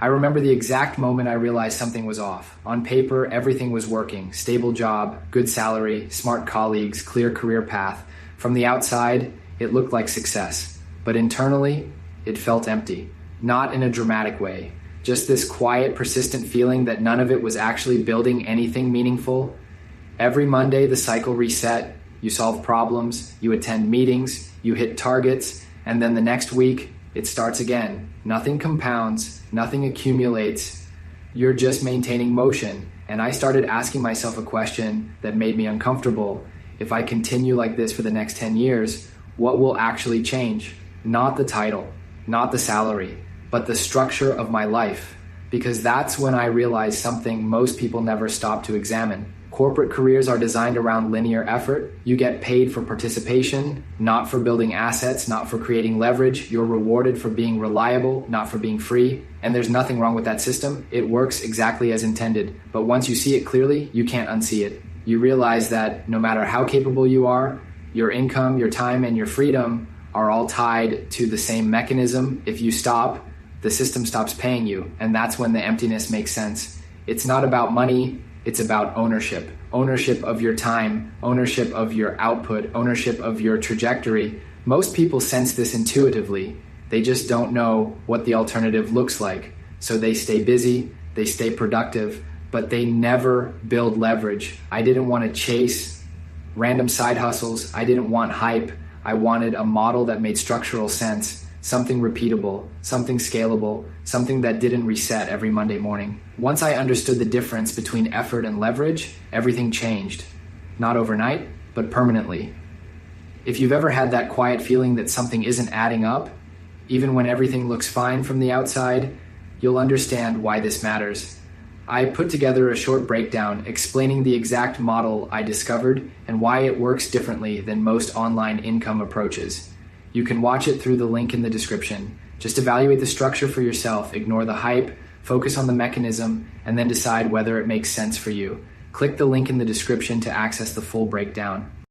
I remember the exact moment I realized something was off. On paper, everything was working. Stable job, good salary, smart colleagues, clear career path. From the outside, it looked like success. But internally, it felt empty. Not in a dramatic way. Just this quiet, persistent feeling that none of it was actually building anything meaningful. Every Monday, the cycle reset. You solve problems, you attend meetings, you hit targets, and then the next week, it starts again. Nothing compounds, nothing accumulates. You're just maintaining motion. And I started asking myself a question that made me uncomfortable. If I continue like this for the next 10 years, what will actually change? Not the title, not the salary, but the structure of my life. Because that's when I realized something most people never stop to examine. Corporate careers are designed around linear effort. You get paid for participation, not for building assets, not for creating leverage. You're rewarded for being reliable, not for being free. And there's nothing wrong with that system. It works exactly as intended. But once you see it clearly, you can't unsee it. You realize that no matter how capable you are, your income, your time, and your freedom are all tied to the same mechanism. If you stop, the system stops paying you. And that's when the emptiness makes sense. It's not about money. It's about ownership. Ownership of your time, ownership of your output, ownership of your trajectory. Most people sense this intuitively. They just don't know what the alternative looks like. So they stay busy, they stay productive, but they never build leverage. I didn't want to chase random side hustles. I didn't want hype. I wanted a model that made structural sense, something repeatable, something scalable, something that didn't reset every Monday morning. Once I understood the difference between effort and leverage, everything changed. Not overnight, but permanently. If you've ever had that quiet feeling that something isn't adding up, even when everything looks fine from the outside, you'll understand why this matters. I put together a short breakdown explaining the exact model I discovered and why it works differently than most online income approaches. You can watch it through the link in the description. Just evaluate the structure for yourself, ignore the hype, focus on the mechanism, and then decide whether it makes sense for you. Click the link in the description to access the full breakdown.